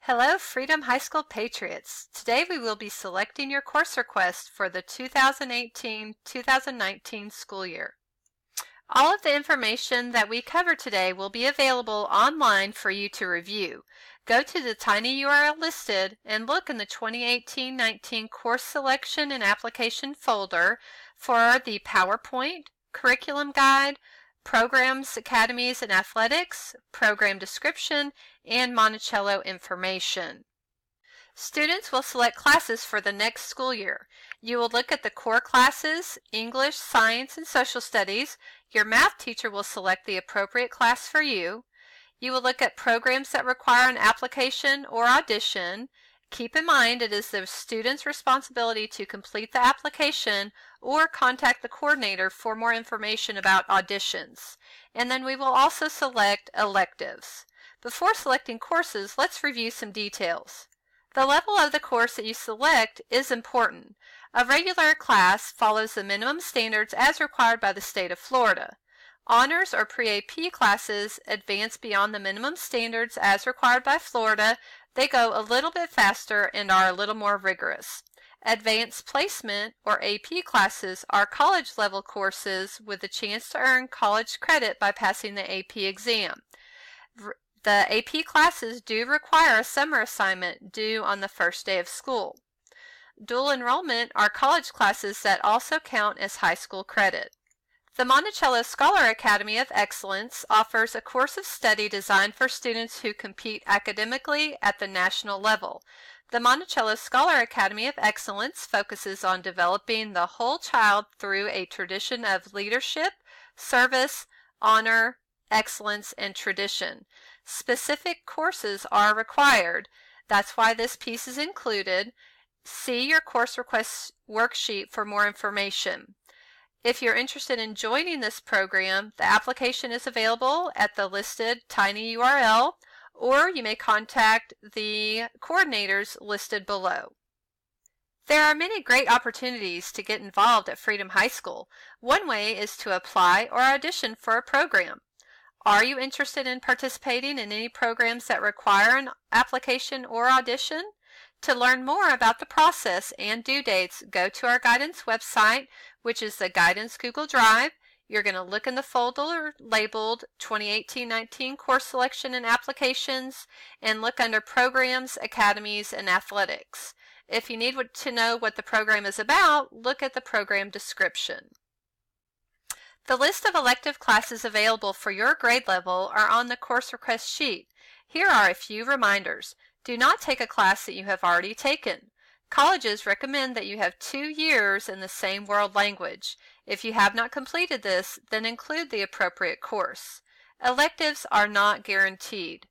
Hello, Freedom High School Patriots! Today we will be selecting your course request for the 2018-2019 school year. All of the information that we cover today will be available online for you to review. Go to the tiny URL listed and look in the 2018-19 Course Selection and Application folder for the PowerPoint, Curriculum Guide, Programs, Academies, and Athletics, Program Description, and Monticello information. Students will select classes for the next school year. You will look at the core classes, English, Science, and Social Studies. Your math teacher will select the appropriate class for you. You will look at programs that require an application or audition. Keep in mind it is the student's responsibility to complete the application or contact the coordinator for more information about auditions. And then we will also select electives. Before selecting courses, let's review some details. The level of the course that you select is important. A regular class follows the minimum standards as required by the state of Florida. Honors or pre-AP classes advance beyond the minimum standards as required by Florida. They go a little bit faster and are a little more rigorous. Advanced placement or AP classes are college level courses with a chance to earn college credit by passing the AP exam. The AP classes do require a summer assignment due on the first day of school. Dual enrollment are college classes that also count as high school credit. The Monticello Scholar Academy of Excellence offers a course of study designed for students who compete academically at the national level. The Monticello Scholar Academy of Excellence focuses on developing the whole child through a tradition of leadership, service, honor, excellence, and tradition. Specific courses are required. That's why this piece is included. See your course request worksheet for more information. If you're interested in joining this program, the application is available at the listed tiny URL, or you may contact the coordinators listed below. There are many great opportunities to get involved at Freedom High School. One way is to apply or audition for a program. Are you interested in participating in any programs that require an application or audition? To learn more about the process and due dates, go to our guidance website, which is the Guidance Google Drive. You're going to look in the folder labeled 2018-19 Course Selection and Applications and look under Programs, Academies, and Athletics. If you need to know what the program is about, look at the program description. The list of elective classes available for your grade level are on the course request sheet. Here are a few reminders. Do not take a class that you have already taken. Colleges recommend that you have 2 years in the same world language. If you have not completed this, then include the appropriate course. Electives are not guaranteed.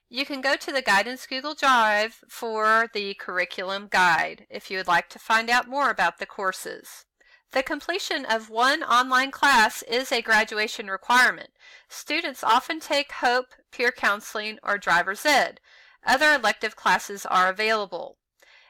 You can go to the Guidance Google Drive for the curriculum guide if you would like to find out more about the courses. The completion of one online class is a graduation requirement. Students often take HOPE, peer counseling, or driver's ed. Other elective classes are available.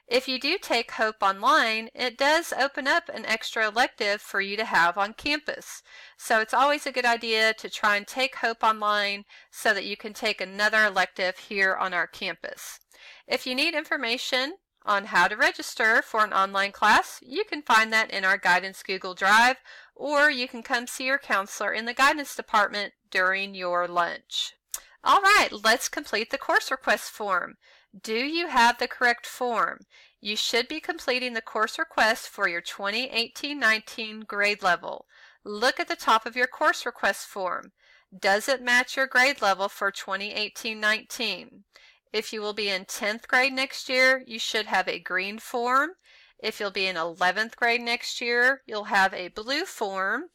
If you do take HOPE online, it does open up an extra elective for you to have on campus. So it's always a good idea to try and take HOPE online so that you can take another elective here on our campus. If you need information on how to register for an online class, you can find that in our Guidance Google Drive, or you can come see your counselor in the guidance department during your lunch. All right, let's complete the course request form. Do you have the correct form? You should be completing the course request for your 2018-19 grade level. Look at the top of your course request form. Does it match your grade level for 2018-19? If you will be in 10th grade next year, you should have a green form. If you'll be in 11th grade next year, you'll have a blue form.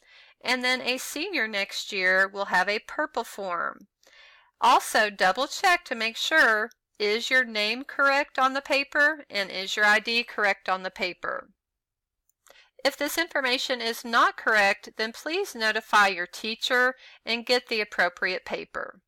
And then a senior next year will have a purple form. Also, double check to make sure, is your name correct on the paper and is your ID correct on the paper? If this information is not correct, then please notify your teacher and get the appropriate paper.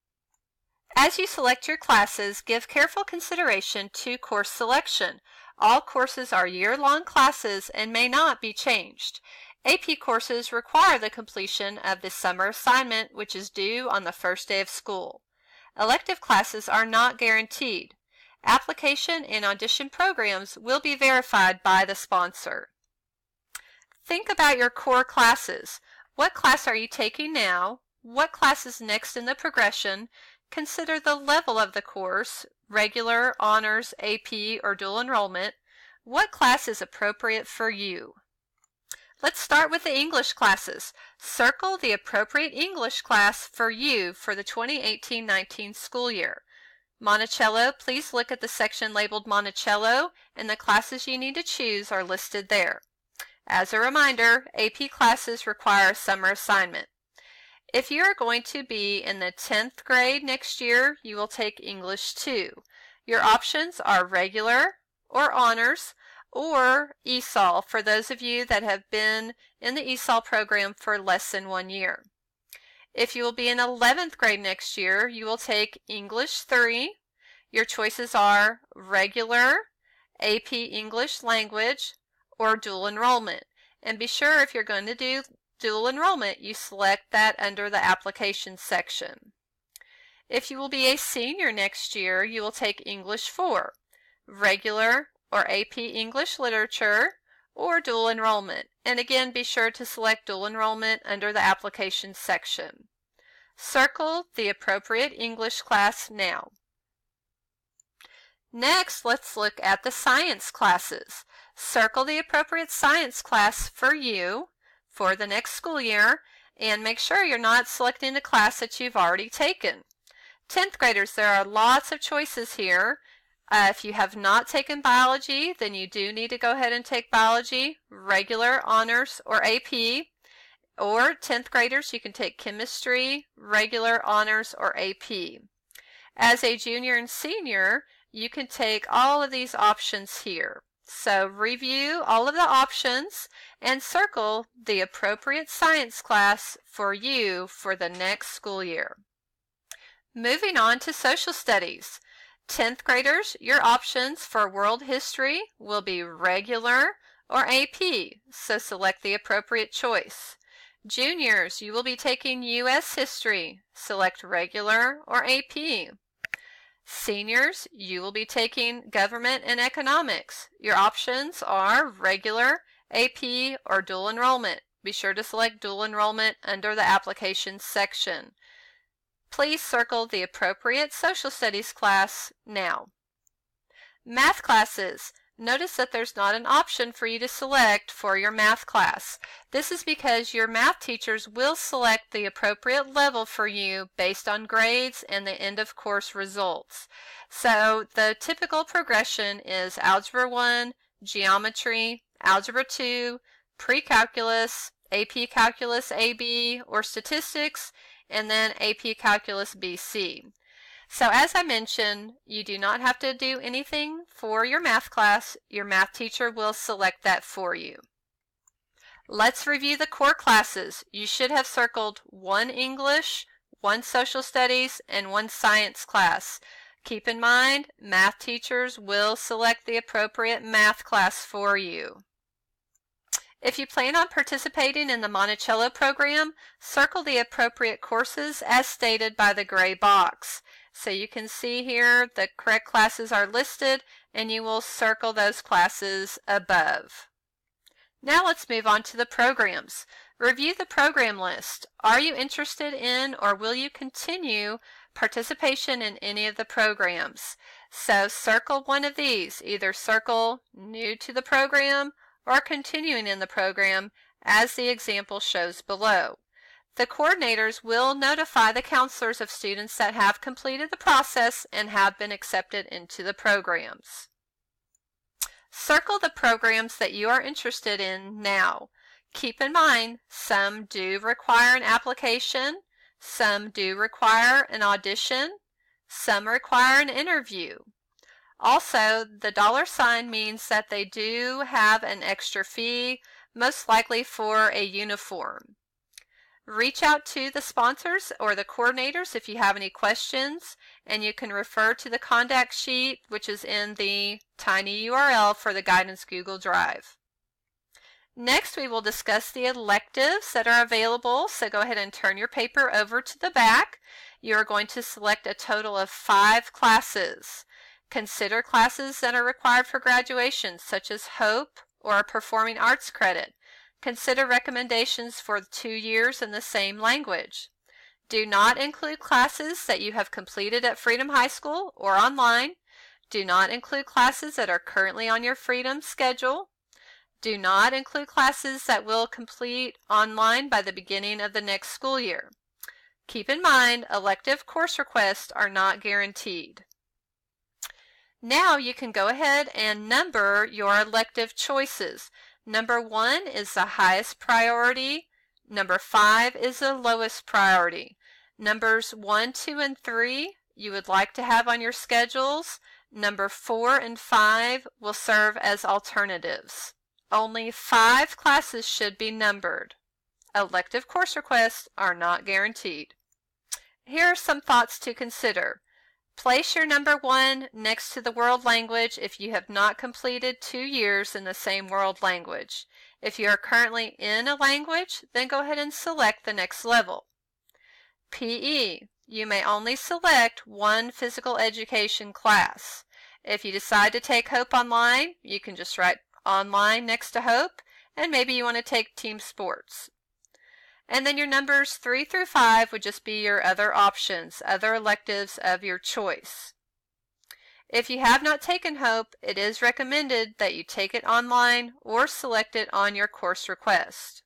As you select your classes, give careful consideration to course selection. All courses are year-long classes and may not be changed. AP courses require the completion of the summer assignment, which is due on the first day of school. Elective classes are not guaranteed. Application and audition programs will be verified by the sponsor. Think about your core classes. What class are you taking now? What class is next in the progression? Consider the level of the course, regular, honors, AP, or dual enrollment. What class is appropriate for you? Let's start with the English classes. Circle the appropriate English class for you for the 2018-19 school year. Monticello, please look at the section labeled Monticello, and the classes you need to choose are listed there. As a reminder, AP classes require a summer assignment. If you are going to be in the 10th grade next year, you will take English 2. Your options are regular or honors or ESOL for those of you that have been in the ESOL program for less than 1 year. If you will be in 11th grade next year, you will take English 3. Your choices are regular, AP English Language, or dual enrollment. And be sure if you're going to do dual enrollment, you select that under the application section. If you will be a senior next year, you will take English 4, regular or AP English Literature, or dual enrollment. And again, be sure to select dual enrollment under the application section. Circle the appropriate English class now. Next, let's look at the science classes. Circle the appropriate science class for you for the next school year, and make sure you're not selecting a class that you've already taken. 10th graders, there are lots of choices here. If you have not taken biology, then you do need to go ahead and take biology, regular, honors, or AP. Or 10th graders, you can take chemistry, regular, honors, or AP. As a junior and senior, you can take all of these options here. So review all of the options and circle the appropriate science class for you for the next school year. Moving on to social studies. 10th graders, your options for world history will be regular or AP, so select the appropriate choice. Juniors, you will be taking U.S. history, select regular or AP. Seniors, you will be taking government and economics. Your options are regular, AP, or dual enrollment. Be sure to select dual enrollment under the application section. Please circle the appropriate social studies class now. Math classes. Notice that there's not an option for you to select for your math class. This is because your math teachers will select the appropriate level for you based on grades and the end of course results. So the typical progression is Algebra 1, Geometry, Algebra 2, Pre-Calculus, AP Calculus AB or Statistics, and then AP Calculus BC. So as I mentioned, you do not have to do anything for your math class. Your math teacher will select that for you. Let's review the core classes. You should have circled 1 English, 1 social studies, and 1 science class. Keep in mind, math teachers will select the appropriate math class for you. If you plan on participating in the Monticello program, circle the appropriate courses as stated by the gray box. So you can see here the correct classes are listed, and you will circle those classes above. Now let's move on to the programs. Review the program list. Are you interested in or will you continue participation in any of the programs? So circle one of these. Either circle new to the program or continuing in the program as the example shows below. The coordinators will notify the counselors of students that have completed the process and have been accepted into the programs. Circle the programs that you are interested in now. Keep in mind, some do require an application, some do require an audition, some require an interview. Also, the $sign means that they do have an extra fee, most likely for a uniform. Reach out to the sponsors or the coordinators if you have any questions, and you can refer to the contact sheet, which is in the tiny URL for the Guidance Google Drive. Next, we will discuss the electives that are available, so go ahead and turn your paper over to the back. You are going to select a total of 5 classes. Consider classes that are required for graduation, such as HOPE or a Performing Arts credit. Consider recommendations for 2 years in the same language. Do not include classes that you have completed at Freedom High School or online. Do not include classes that are currently on your Freedom schedule. Do not include classes that will complete online by the beginning of the next school year. Keep in mind, elective course requests are not guaranteed. Now you can go ahead and number your elective choices. Number 1 is the highest priority. Number 5 is the lowest priority. Numbers 1, 2, and 3 you would like to have on your schedules. Number 4 and 5 will serve as alternatives. Only 5 classes should be numbered. Elective course requests are not guaranteed. Here are some thoughts to consider. Place your number 1 next to the world language if you have not completed 2 years in the same world language. If you are currently in a language, then go ahead and select the next level. PE. You may only select 1 physical education class. If you decide to take HOPE online, you can just write online next to HOPE, and maybe you want to take team sports. And then your numbers 3 through 5 would just be your other options, other electives of your choice. If you have not taken HOPE, it is recommended that you take it online or select it on your course request.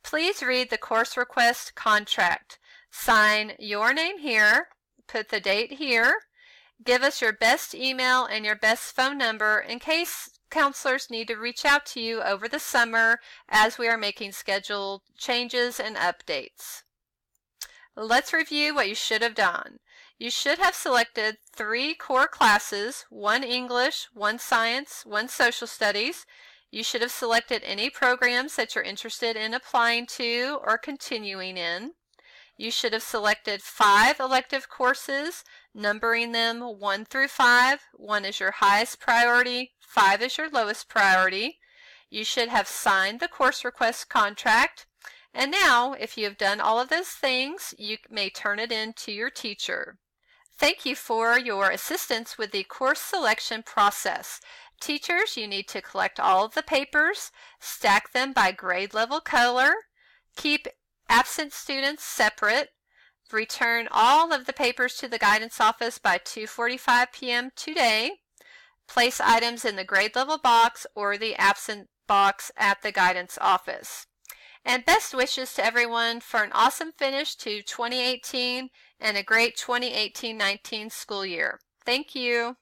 Please read the course request contract. Sign your name here, put the date here, give us your best email and your best phone number in case counselors need to reach out to you over the summer as we are making schedule changes and updates. Let's review what you should have done. You should have selected 3 core classes, 1 English, 1 Science, 1 Social Studies. You should have selected any programs that you're interested in applying to or continuing in. You should have selected 5 elective courses, numbering them 1 through 5. 1 is your highest priority, 5 is your lowest priority. You should have signed the course request contract. And now, if you have done all of those things, you may turn it in to your teacher. Thank you for your assistance with the course selection process. Teachers, you need to collect all of the papers, stack them by grade level color, keep absent students separate, return all of the papers to the guidance office by 2:45 p.m. today, place items in the grade level box or the absent box at the guidance office. And best wishes to everyone for an awesome finish to 2018 and a great 2018-19 school year. Thank you.